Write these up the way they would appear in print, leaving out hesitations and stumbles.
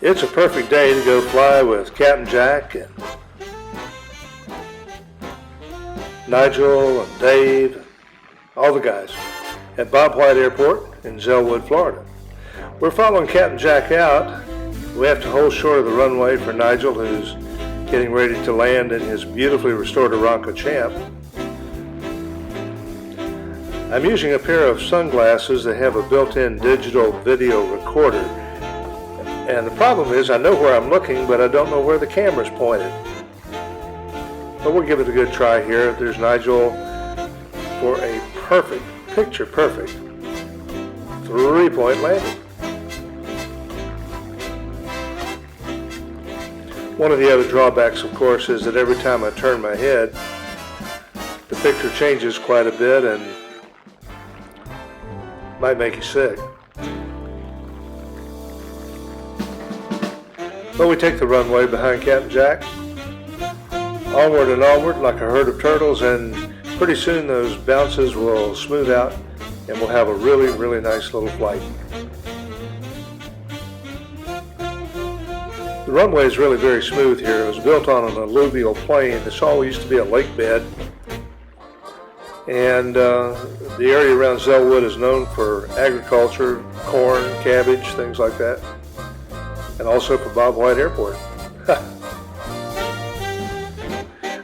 It's a perfect day to go fly with Captain Jack and Nigel and Dave, and all the guys, at Bob White Airport in Zellwood, Florida. We're following Captain Jack out. We have to hold short of the runway for Nigel, who's getting ready to land in his beautifully restored Aranca Champ. I'm using a pair of sunglasses that have a built-in digital video recorder. And the problem is I know where I'm looking, but I don't know where the camera's pointed. But we'll give it a good try here. There's Nigel for a perfect, picture-perfect, three-point landing. One of the other drawbacks, of course, is that every time I turn my head, the picture changes quite a bit and might make you sick. But we take the runway behind Captain Jack, onward and onward like a herd of turtles, and pretty soon those bounces will smooth out and we'll have a really, really nice little flight. The runway is really very smooth here. It was built on an alluvial plain. This all used to be a lake bed. And the area around Zellwood is known for agriculture, corn, cabbage, things like that. And also for Bob White Airport.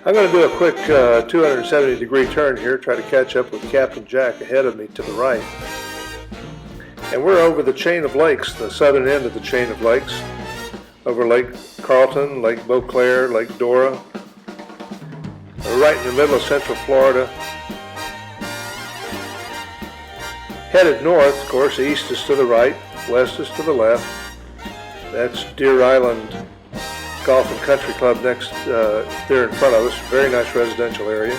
I'm going to do a quick 270-degree turn here, try to catch up with Captain Jack ahead of me to the right. And we're over the chain of lakes, the southern end of the chain of lakes, over Lake Carlton, Lake Beauclair, Lake Dora. We're right in the middle of Central Florida. Headed north, of course, east is to the right, west is to the left. That's Deer Island Golf and Country Club next there in front of us. Very nice residential area.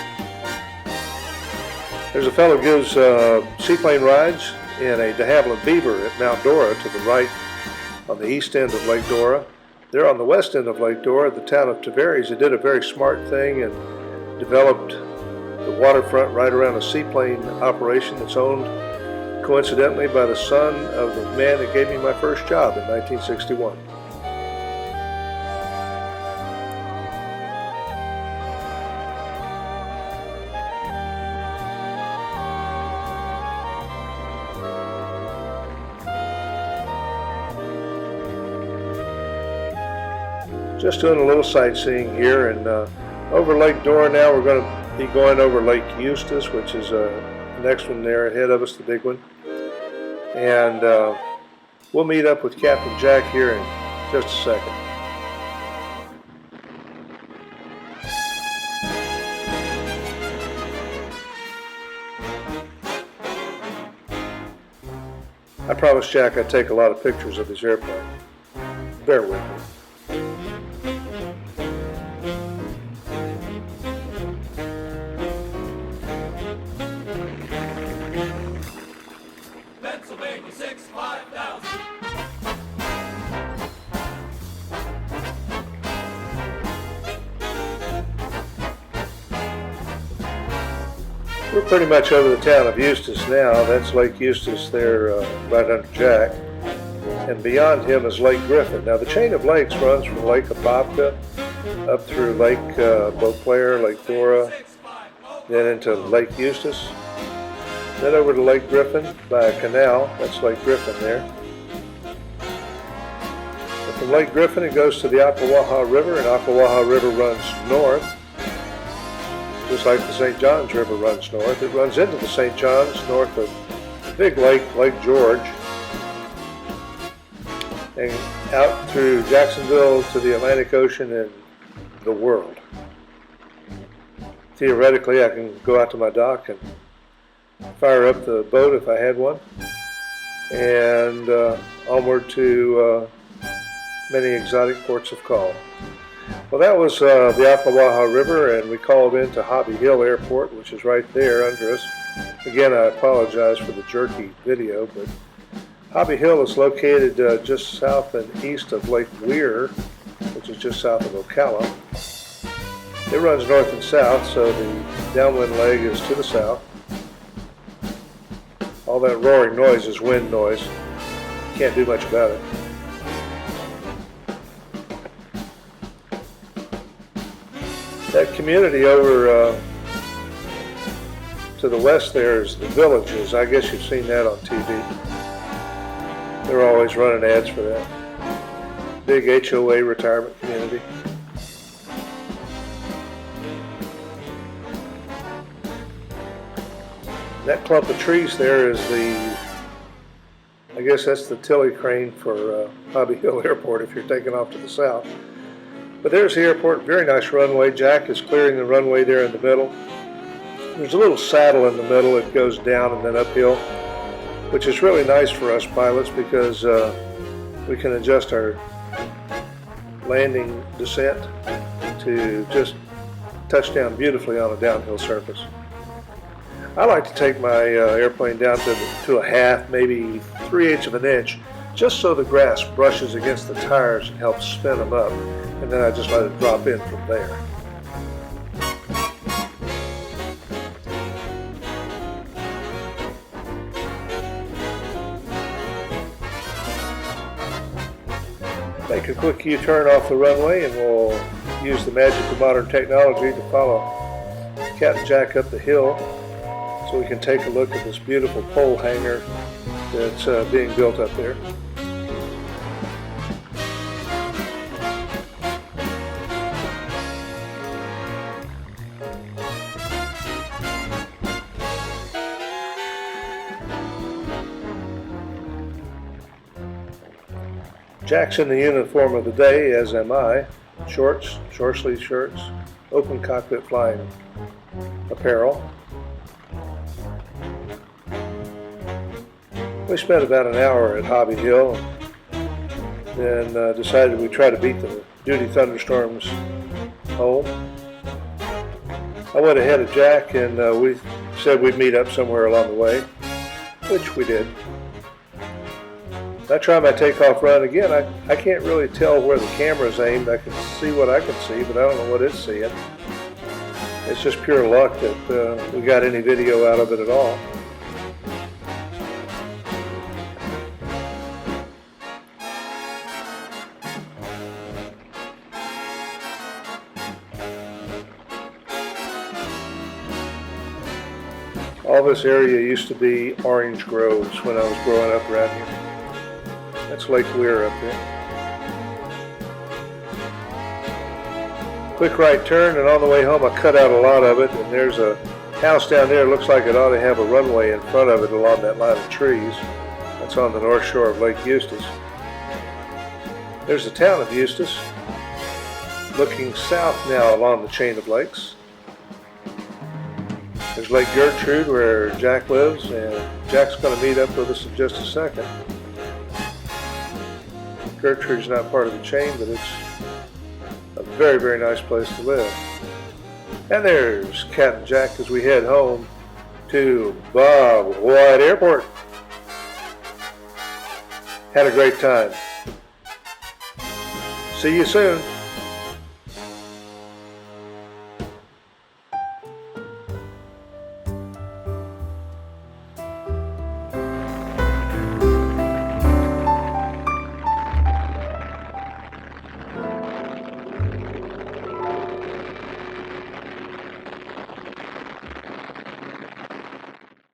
There's a fellow who gives seaplane rides in a de Havilland Beaver at Mount Dora to the right on the east end of Lake Dora. There on the west end of Lake Dora, the town of Tavares, they did a very smart thing and developed the waterfront right around a seaplane operation that's owned coincidentally by the son of the man that gave me my first job in 1961. Just doing a little sightseeing here, and over Lake Dora now we're going to be going over Lake Eustis, which is the next one there ahead of us, the big one. And we'll meet up with Captain Jack here in just a second. I promised Jack I'd take a lot of pictures of his airplane. Bear with me. We're pretty much over the town of Eustis now. That's Lake Eustis there right under Jack. And beyond him is Lake Griffin. Now the chain of lakes runs from Lake Apopka up through Lake Beauclair, Lake Dora, then into Lake Eustis, then over to Lake Griffin by a canal. That's Lake Griffin there. And from Lake Griffin it goes to the Ocklawaha River, and Ocklawaha River runs north. Just like the St. Johns River runs north. It runs into the St. Johns north of the big lake, Lake George, and out through Jacksonville to the Atlantic Ocean and the world. Theoretically, I can go out to my dock and fire up the boat if I had one, and onward to many exotic ports of call. Well, that was the Ocklawaha River, and we called into Hobby Hill Airport, which is right there under us. Again, I apologize for the jerky video, but Hobby Hill is located just south and east of Lake Weir, which is just south of Ocala. It runs north and south, so the downwind leg is to the south. All that roaring noise is wind noise. Can't do much about it. That community over to the west there is the Villages. I guess you've seen that on TV. They're always running ads for that. Big HOA retirement community. That clump of trees there is I guess that's the Tilly crane for Hobby Hill Airport if you're taking off to the south. But there's the airport, very nice runway. Jack is clearing the runway there in the middle. There's a little saddle in the middle. It goes down and then uphill, which is really nice for us pilots because we can adjust our landing descent to just touch down beautifully on a downhill surface. I like to take my airplane down to a half, maybe 3/8 of an inch, just so the grass brushes against the tires and helps spin them up, and then I just let it drop in from there. Make a quick U-turn off the runway, and we'll use the magic of modern technology to follow Captain Jack up the hill so we can take a look at this beautiful pole hanger that's being built up there. Jack's in the uniform of the day, as am I. Shorts, short-sleeve shirts, open cockpit flying apparel. We spent about an hour at Hobby Hill, then decided we'd try to beat the Duty Thunderstorms home. I went ahead of Jack and we said we'd meet up somewhere along the way, which we did. I try my takeoff run again. I can't really tell where the camera's aimed. I can see what I can see, but I don't know what it's seeing. It's just pure luck that we got any video out of it at all. All this area used to be orange groves when I was growing up around here. That's Lake Weir up there. Quick right turn, and on the way home I cut out a lot of it, and there's a house down there. It looks like it ought to have a runway in front of it along that line of trees. That's on the north shore of Lake Eustis. There's the town of Eustis, looking south now along the chain of lakes. There's Lake Gertrude where Jack lives, and Jack's going to meet up with us in just a second. Gertrude's not part of the chain, but it's a very, very nice place to live. And there's Captain Jack as we head home to Bob White Airport. Had a great time. See you soon.